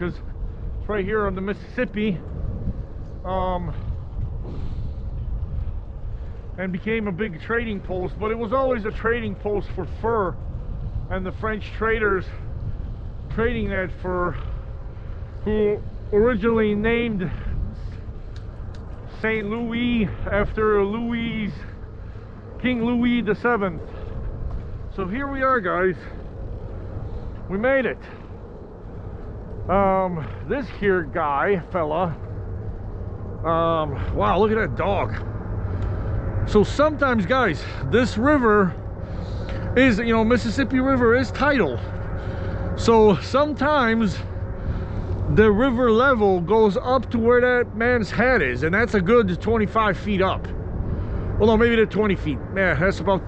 because it's right here on the Mississippi, and became a big trading post. But it was always a trading post for fur, and the French traders trading that fur, who originally named St. Louis after King Louis VII. So here we are, guys. We made it. This here fella, wow, look at that dog. So sometimes, guys, this river is, you know, Mississippi River is tidal. So sometimes the river level goes up to where that man's head is, and that's a good 25 feet up. Well, no, maybe they're 20 feet. Yeah, that's about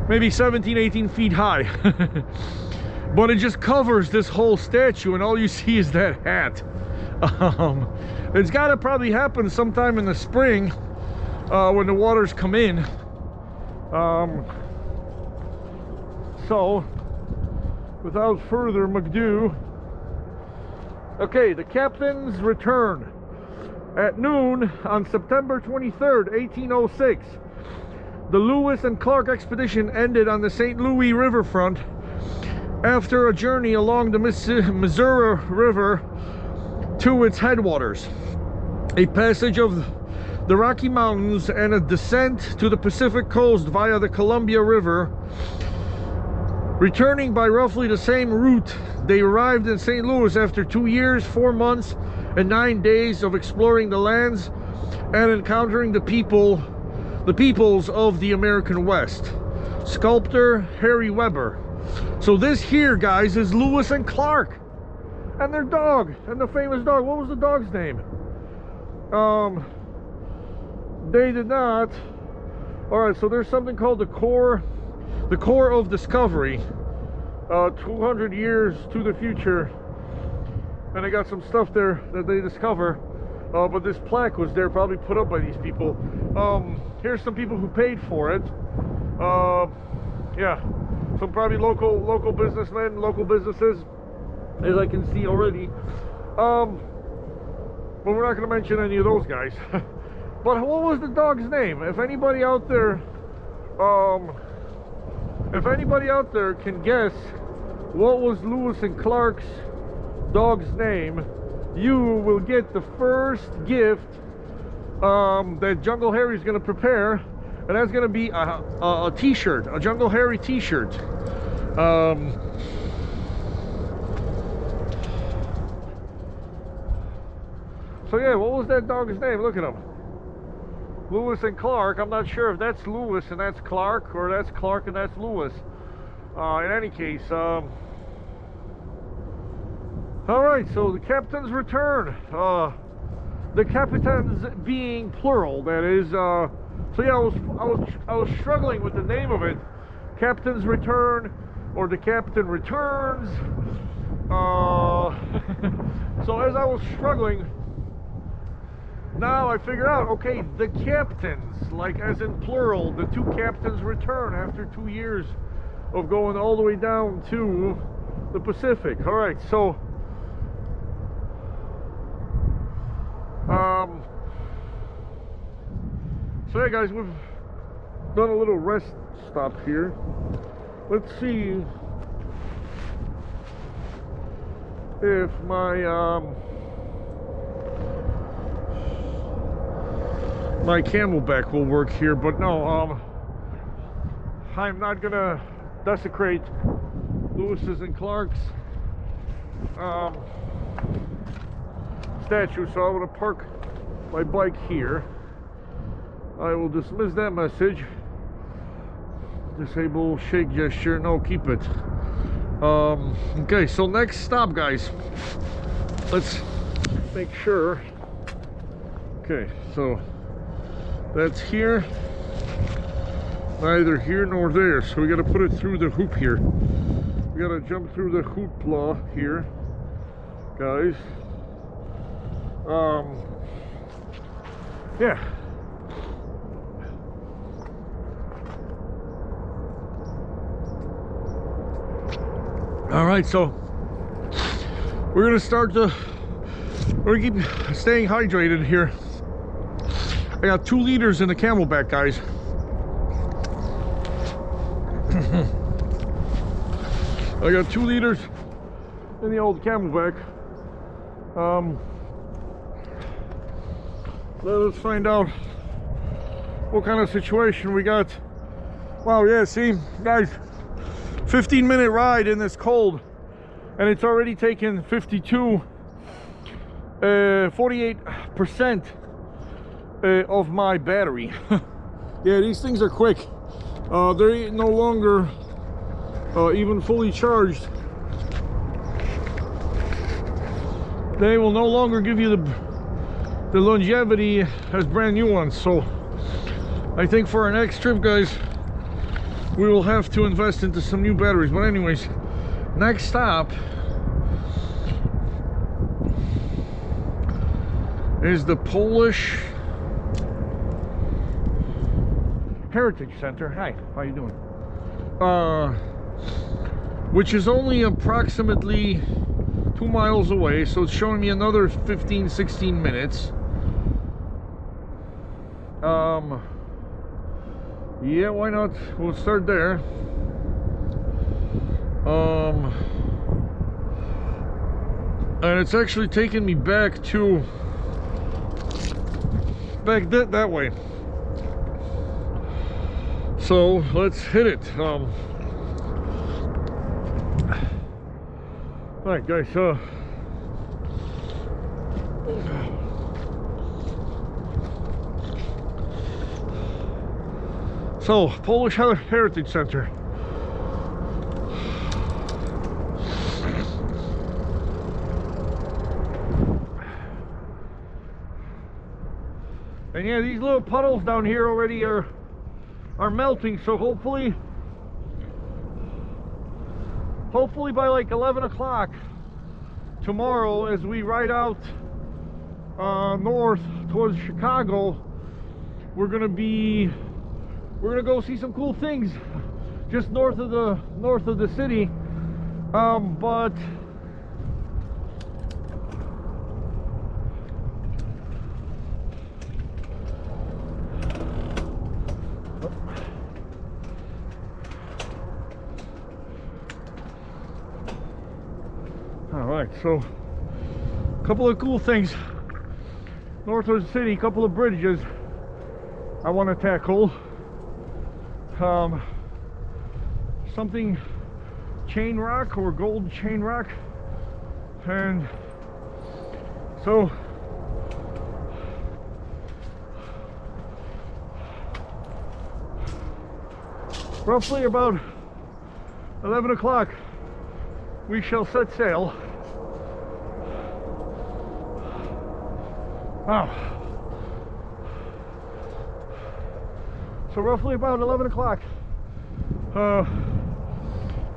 maybe 17, 18 feet high. But it just covers this whole statue, and all you see is that hat. It's got to probably happen sometime in the spring, when the waters come in. So without further ado, okay, the captain's return. At noon on September 23rd, 1806, the Lewis and Clark expedition ended on the St. Louis riverfront after a journey along the Missouri River to its headwaters, a passage of the Rocky Mountains, and a descent to the Pacific coast via the Columbia River. Returning by roughly the same route, they arrived in St. Louis after 2 years, 4 months, and 9 days of exploring the lands and encountering the peoples of the American West. Sculptor Harry Weber. So this here, guys, is Lewis and Clark and their dog, and the famous dog. What was the dog's name? They did not. All right, so there's something called the core of discovery, 200 years to the future, and they got some stuff there that they discover, but this plaque was there, probably put up by these people. Here's some people who paid for it. Yeah, some probably local businessmen, local businesses, as I can see already. But we're not going to mention any of those guys. But what was the dog's name? If anybody out there can guess what was Lewis and Clark's dog's name, you will get the first gift that Jungle Harry's going to prepare, and that's going to be a t-shirt, a Jungle Harry t-shirt. So yeah, what was that dog's name? Look at him. Lewis and Clark. I'm not sure if that's Lewis and that's Clark, or that's Clark and that's Lewis. In any case, all right, so the captain's return. The captains being plural, that is. So yeah, I was struggling with the name of it. Captain's return, or the captain returns. So as I was struggling, now I figure out, okay, the captains, like as in plural, the two captains return after 2 years of going all the way down to the Pacific. All right, so so yeah, guys, we've done a little rest stop here. Let's see if my my camelback will work here, but no, I'm not gonna desecrate Lewis's and Clark's statue, so I'm gonna park my bike here. I will dismiss that message. Disable shake gesture. No, keep it. Okay, so next stop, guys. Let's make sure. Okay, so that's here. Neither here nor there. So we got to put it through the hoop here. We got to jump through the hoopla here, guys. Yeah. All right, so we're gonna keep staying hydrated here. I got 2 liters in the Camelback, guys. I got 2 liters in the old Camelback. Let us find out what kind of situation we got. Wow, yeah, see, guys, 15-minute ride in this cold, and it's already taken 48% of my battery. Yeah, these things are quick. They're no longer even fully charged. They will no longer give you the longevity as brand new ones. So I think for our next trip, guys, we will have to invest into some new batteries. But anyways, next stop is the Polish Heritage Center. Hi, how you doing? Which is only approximately 2 miles away, so it's showing me another 15-16 minutes. Yeah, why not? We'll start there. And it's actually taking me back that way. So let's hit it. All right, guys. So Polish Heritage Center. And yeah, these little puddles down here already are melting, so hopefully by like 11 o'clock tomorrow, as we ride out north towards Chicago, we're gonna go see some cool things just north of the city. But all right, so a couple of cool things north of the city, a couple of bridges I want to tackle. Something chain rock or gold chain rock, and so roughly about 11 o'clock we shall set sail. Wow. So roughly about 11 o'clock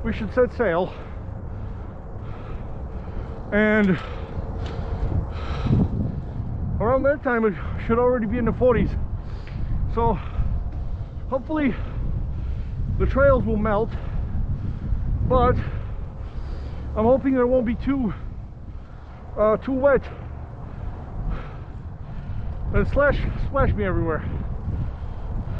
we should set sail, and around that time it should already be in the 40s. So hopefully the trails will melt, but I'm hoping that it won't be too wet and splash me everywhere.